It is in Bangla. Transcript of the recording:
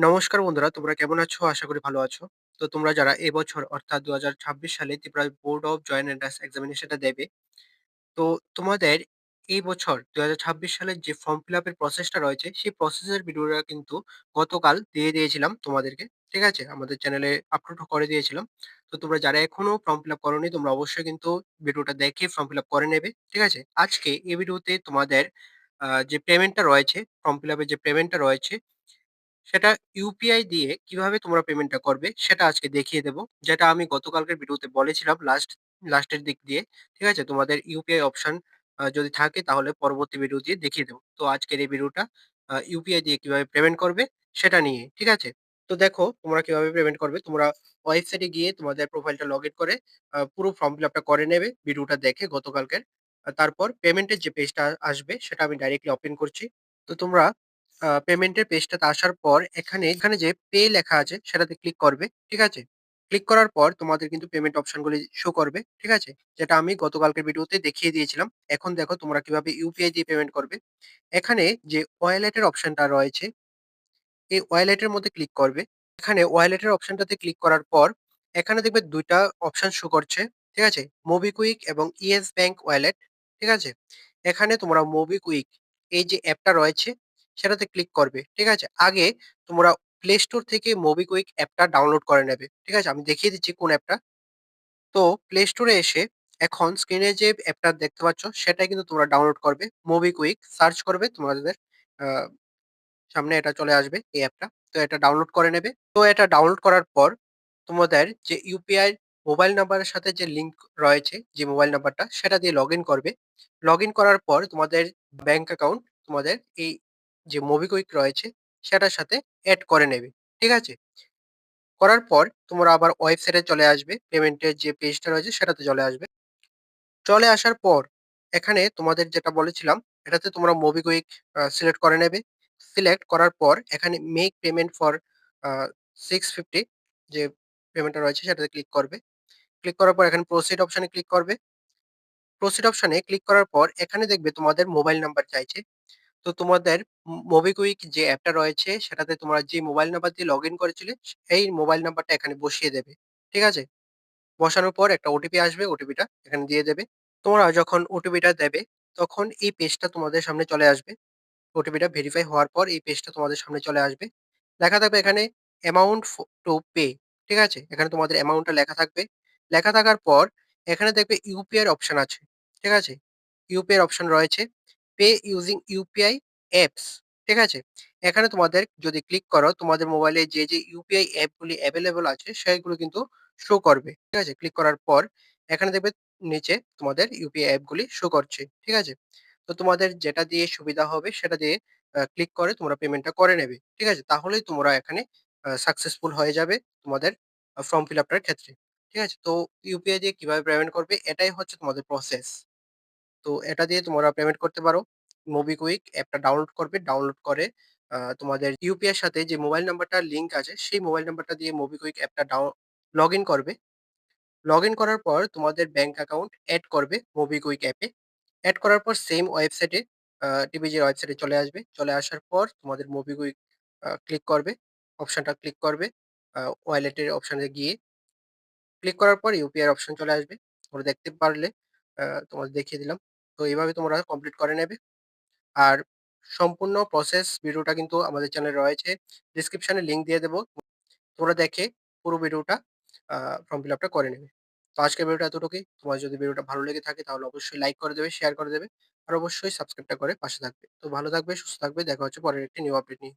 নমস্কার বন্ধুরা, তোমরা কেমন আছো? আশা করি ভালো আছো। তো তোমরা যারা এবছর অর্থাৎ ২০২৬ সালে Tripura board of joint entrance এক্সামিনেশনটা দেবে, তো তোমাদের এই বছর ২০২৬ সালের যে ফর্ম ফিল আপ এর প্রসেসটা রয়েছে, সেই প্রসেসের ভিডিওটা কিন্তু গতকাল দিয়ে দিয়েছিলাম তোমাদেরকে। ঠিক আছে? আমাদের চ্যানেলে আপলোড করে দিয়েছিলাম। তো তোমরা যারা এখনো ফর্ম ফিল আপ করোনি, তোমরা অবশ্যই কিন্তু ভিডিওটা দেখে ফর্ম ফিল আপ করে নেবে। ঠিক আছে? আজকে এই ভিডিওতে তোমাদের যে পেমেন্টটা রয়েছে, ফর্ম ফিল আপ এর যে পেমেন্টটা রয়েছে সেটা ইউপিআই দিয়ে কিভাবে তোমরা পেমেন্টটা করবে সেটা আজকে দেখিয়ে দেব। যেটা আমি গতকালকের ভিডিওতে বলেছিলাম লাস্টের দিক দিয়ে। ঠিক আছে? তোমাদের ইউপিআই অপশন যদি থাকে তাহলে পরবর্তী ভিডিও দিয়ে দেখিয়ে দেব। তো আজকের এই ভিডিওটা ইউপিআই দিয়ে কিভাবে পেমেন্ট করবে সেটা নিয়ে। ঠিক আছে? তো দেখো তোমরা কিভাবে পেমেন্ট করবে। তোমরা ওয়েবসাইটে গিয়ে তোমাদের প্রোফাইলটা লগইন করে পুরো ফর্ম ফিল আপটা করে নেবে ভিডিওটা দেখে গতকালকের। তারপর পেমেন্টের যে পেজটা আসবে সেটা আমি ডাইরেক্টলি ওপেন করছি। তো তোমরা পেমেন্টের পেজটাতে আসার পর এখানে যে পে লেখা আছে সেটাতে ক্লিক করবে। ঠিক আছে? ক্লিক করার পর তোমাদের কিন্তু পেমেন্ট অপশনগুলি শো করবে। ঠিক আছে? যেটা আমি গতকালকের ভিডিওতে দেখিয়ে দিয়েছিলাম। এখন দেখো তোমরা কিভাবে ইউপিআই দিয়ে পেমেন্ট করবে। এখানে যে ওয়ালেটের অপশনটা রয়েছে, এই ওয়ালেটের মধ্যে ক্লিক করবে। এখানে ওয়ালেটের অপশনটাতে ক্লিক করার পর এখানে দেখবে ২ টা অপশন শো করছে। ঠিক আছে? মোবিকুইক এবং ইয়েস ব্যাংক ওয়ালেট। ঠিক আছে? এখানে তোমরা মোবিকুইক এই যে অ্যাপটা রয়েছে সেটাতে ক্লিক করবে। ঠিক আছে? আগে তোমরা প্লে স্টোর থেকে মোবিকুইক অ্যাপটা ডাউনলোড করে নেবে। ঠিক আছে? আমি দেখিয়ে দিচ্ছি কোন অ্যাপটা। তো প্লে স্টোরে এসে এখন স্ক্রিনে যে অ্যাপটা দেখতে পাচ্ছ সেটাই কিন্তু তোমরা ডাউনলোড করবে। মোবিকুইক সার্চ করবে তোমাদের আ সামনে এটা চলে আসবে এই অ্যাপটা। তো এটা ডাউনলোড করে নেবে। তো এটা ডাউনলোড করার পর তোমাদের যে ইউপিআই মোবাইল নাম্বারের সাথে যে লিঙ্ক রয়েছে, যে মোবাইল নাম্বারটা সেটা দিয়ে লগইন করবে। লগইন করার পর তোমাদের ব্যাংক অ্যাকাউন্ট তোমাদের এই যে মোবিকুইক রয়েছে সেটার সাথে এড করে নেবে। ঠিক আছে? করার পর তোমরা আবার ওয়েবসাইটে চলে আসবে। পেমেন্টের যে পেজটা রয়েছে সেটাতে চলে আসবে। চলে আসার পর এখানে তোমাদের যেটা বলেছিলাম এটাতে তোমরা মোবিকুইক সিলেক্ট করে নেবে। সিলেক্ট করার পর এখানে মেক পেমেন্ট ফর আ 650 যে পেমেন্টটা রয়েছে সেটাতে ক্লিক করবে। ক্লিক করার পর এখানে প্রসিড অপশনে ক্লিক করবে। প্রসিড অপশনে ক্লিক করার পর এখানে দেখবে তোমাদের মোবাইল নাম্বার চাইছে। তো তোমাদের মোবিকুইক যে অ্যাপটা রয়েছে সেটাতে তোমরা যে মোবাইল নাম্বার দিয়ে লগইন করেছিলে সেই মোবাইল নাম্বারটা এখানে বসিয়ে দেবে। ঠিক আছে? বসানোর পর একটা ওটিপি আসবে, ওটিপিটা এখানে দিয়ে দেবে। তোমরা যখন ওটিপিটা দেবে, তখন এই পেজটা তোমাদের সামনে চলে আসবে। ওটিপিটা ভেরিফাই হওয়ার পর এই পেজটা তোমাদের সামনে চলে আসবে। লেখা থাকবে এখানে অ্যামাউন্ট টু পে। ঠিক আছে? এখানে তোমাদের অ্যামাউন্টটা লেখা থাকবে। লেখা থাকার পর এখানে দেখবে ইউপিআই এর অপশন আছে। ঠিক আছে? ইউপিআই এর অপশন রয়েছে। Pay using UPI apps. ঠিক আছে? এখানে তোমাদের যদি ক্লিক করো, তোমাদের মোবাইলে যে ইউপিআই অ্যাপগুলি এভেইলেবল আছে সেগুলো কিন্তু শো করবে। ঠিক আছে? ক্লিক করার পর এখানে দেখবে নিচে তোমাদের ইউপিআই অ্যাপগুলি শো করছে। ঠিক আছে? তো তোমাদের যেটা দিয়ে সুবিধা হবে সেটা দিয়ে ক্লিক করে তোমরা পেমেন্টটা করে নেবে। ঠিক আছে? তাহলেই তোমরা এখানে সাকসেসফুল হয়ে যাবে তোমাদের ফর্ম ফিল আপটার ক্ষেত্রে। ঠিক আছে? তো ইউপিআই দিয়ে কিভাবে পেমেন্ট করবে এটাই হচ্ছে তোমাদের প্রসেস। তো এটা দিয়ে তোমরা পেমেন্ট করতে পারো। মোবিকুইক অ্যাপটা ডাউনলোড করবে। ডাউনলোড করে তোমাদের ইউপিআই এর সাথে যে মোবাইল নাম্বারটার লিঙ্ক আছে সেই মোবাইল নাম্বারটা দিয়ে মোবিকুইক অ্যাপটা লগইন করবে। লগইন করার পর তোমাদের ব্যাংক অ্যাকাউন্ট এড করবে মোবিকুইক অ্যাপে। এড করার পর সেম ওয়েবসাইটে টিভিজির ওয়েবসাইটে চলে আসবে। চলে আসার পর তোমাদের মোবিকুইক ক্লিক করবে। অপশনটা ক্লিক করবে। ওয়ালেটের অপশনে গিয়ে ক্লিক করার পর ইউপিআই এর অপশন চলে আসবে। তোমরা দেখতে পারলে তোমাদের দেখিয়ে দিলাম। তো এভাবে তোমরা কমপ্লিট করে নেবে। আর সম্পূর্ণ প্রসেস ভিডিওটা কিন্তু আমাদের চ্যানেলে রয়েছে। ডেসক্রিপশনে লিংক দিয়ে দেব। তোমরা দেখে পুরো ভিডিওটা আ ফর্ম ফিল আপটা করে নেবে। তো আজকের ভিডিওটা এতটুকুই। তোমার যদি ভিডিওটা ভালো লেগে থাকে তাহলে অবশ্যই লাইক করে দেবে, শেয়ার করে দেবে। আর অবশ্যই সাবস্ক্রাইবটা করে পাশে থাকবে। তো ভালো থাকবে, সুস্থ থাকবে। দেখা হচ্ছে পরের একটি নিউ আপডেট নিয়ে।